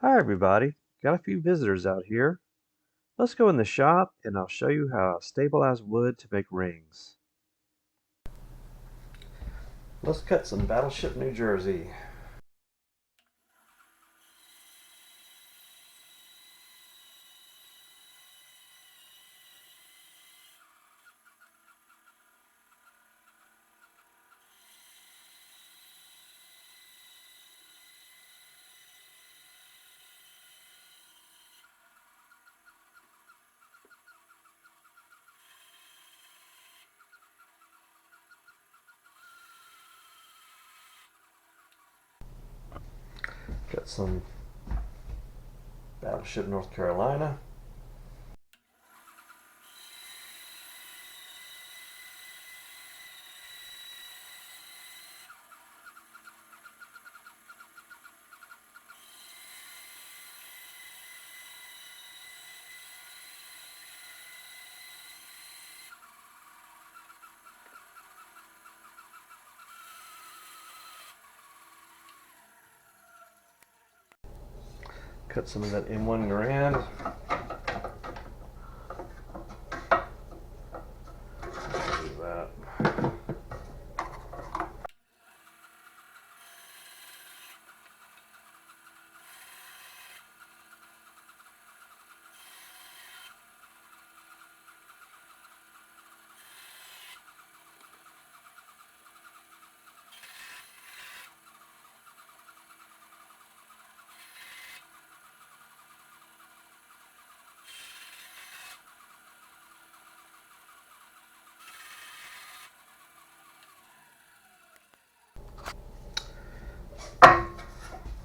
Hi everybody, got a few visitors out here. Let's go in the shop and I'll show you how to stabilize wood to make rings. Let's cut some Battleship New Jersey. Got some Battleship North Carolina. Cut some of that M1 Grand. Do that.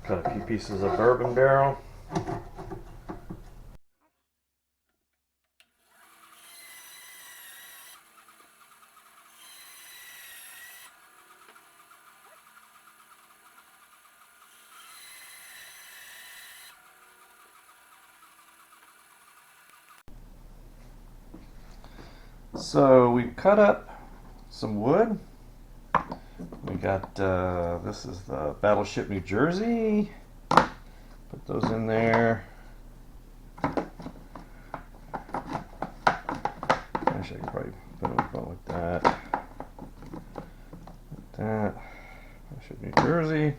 Cut a few pieces of bourbon barrel. So we've cut up some wood. We got, this is the Battleship New Jersey. Put those in there. Actually, I can probably put them about like that. Like that. Battleship New Jersey.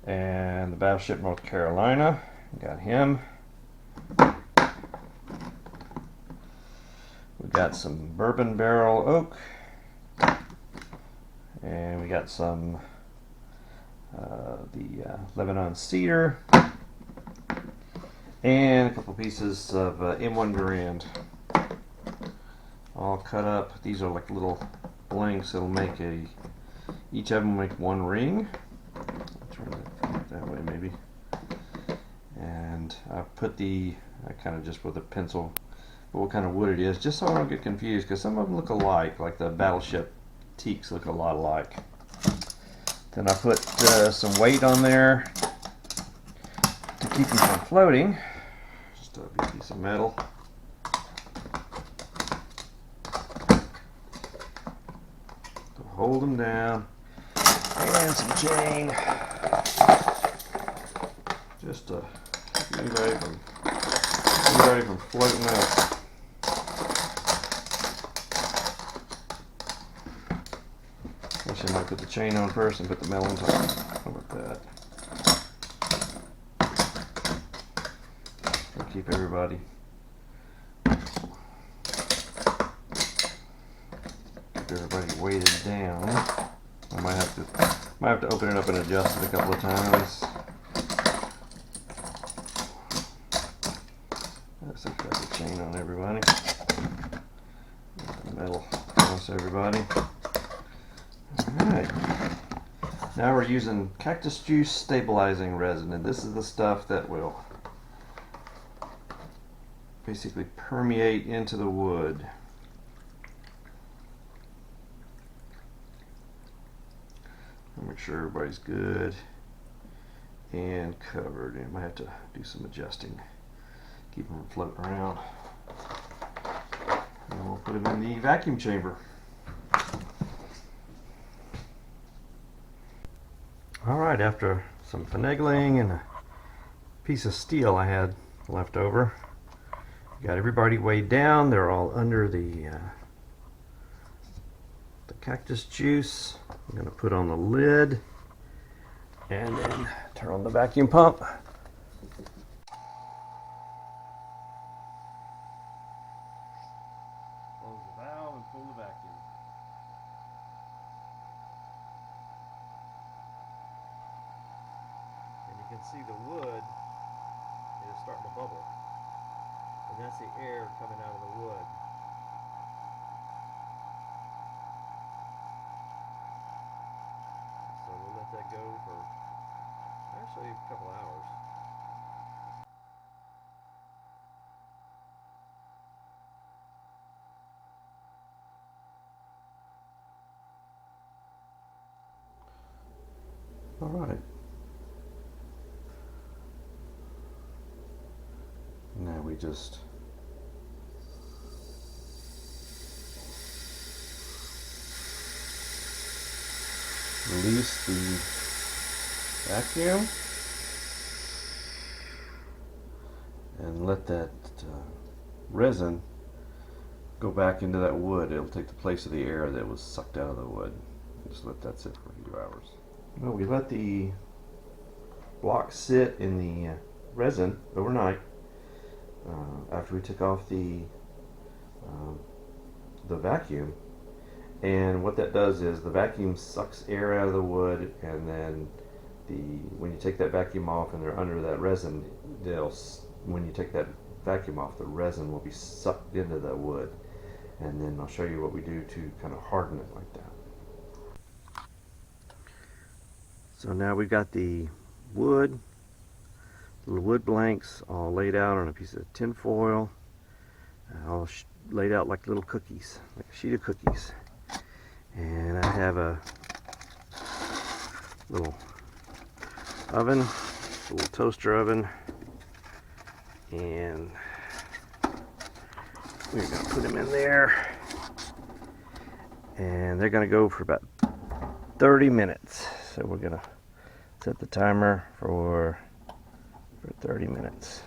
And the Battleship North Carolina. Got him. We got some bourbon barrel oak. And we got some Lebanon cedar, and a couple pieces of M1 Grand, all cut up. These are like little blanks. It'll make each of them make one ring. I'll turn it that way maybe. And I kind of just with a pencil, what kind of wood it is, just so I don't get confused, because some of them look alike, like the Battleship teaks look a lot alike. Then I put some weight on there to keep them from floating. Just a piece of metal. To hold them down. And some chain. Just to keep anybody from floating up. I might put the chain on first and put the metal on top. How about that? I'll keep everybody. Keep everybody weighted down. I might have to open it up and adjust it a couple of times. Let's put the chain on everybody. The metal across everybody. Alright, now we're using cactus juice stabilizing resin, and this is the stuff that will basically permeate into the wood. I'll make sure everybody's good and covered, and I might have to do some adjusting, keep them floating around. And we'll put them in the vacuum chamber. Alright, after some finagling and a piece of steel I had left over. Got everybody weighed down. They're all under the cactus juice. I'm going to put on the lid and then turn on the vacuum pump. Close the valve and pull the vacuum. And you can see the wood is starting to bubble. And that's the air coming out of the wood. So we'll let that go for actually a couple hours. All right. Now we just release the vacuum and let that resin go back into that wood. It'll take the place of the air that was sucked out of the wood. Just let that sit for a few hours. Well, we let the block sit in the resin overnight after we took off the vacuum. And what that does is the vacuum sucks air out of the wood, and then when you take that vacuum off and they're under that resin, when you take that vacuum off, the resin will be sucked into the wood. And then I'll show you what we do to kind of harden it like that. So now we've got the wood, little wood blanks all laid out on a piece of tin foil, all laid out like little cookies, like a sheet of cookies. And I have a little oven, a little toaster oven, and we're going to put them in there, and they're going to go for about 30 minutes. So we're going to set the timer for 30 minutes.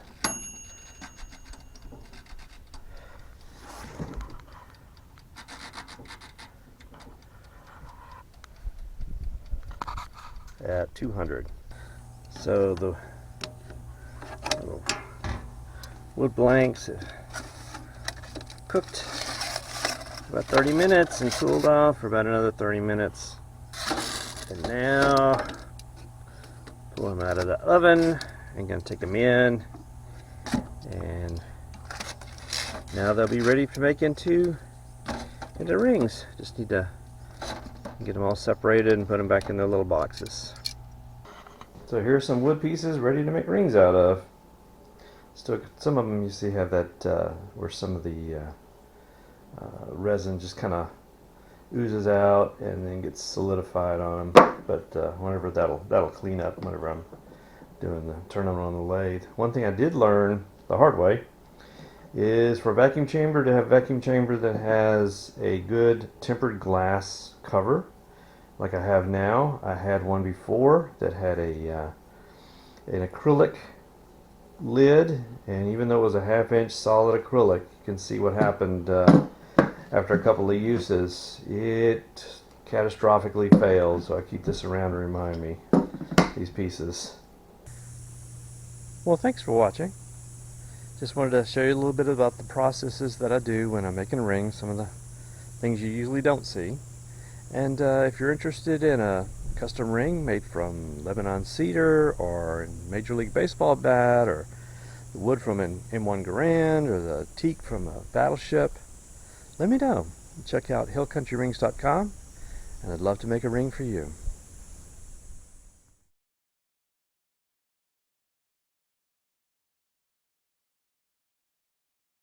At 200. So the little wood blanks have cooked about 30 minutes and cooled off for about another 30 minutes. And now pull them out of the oven. I'm going to take them in, and now they'll be ready to make into rings. Just need to get them all separated and put them back in their little boxes. So here's some wood pieces ready to make rings out of. Still, some of them you see have that where some of the resin just kind of oozes out and then gets solidified on them. But whenever that'll clean up whenever I'm turning them on the lathe. One thing I did learn the hard way is for a vacuum chamber to have a vacuum chamber that has a good tempered glass cover, like I have now. I had one before that had an acrylic lid, and even though it was a 1/2 inch solid acrylic, you can see what happened after a couple of uses. It catastrophically failed, so I keep this around to remind me, these pieces. Well, thanks for watching. Just wanted to show you a little bit about the processes that I do when I'm making rings, some of the things you usually don't see. And if you're interested in a custom ring made from Lebanon cedar or Major League Baseball bat, or the wood from an M1 Garand, or the teak from a battleship, let me know. Check out hillcountryrings.com, and I'd love to make a ring for you.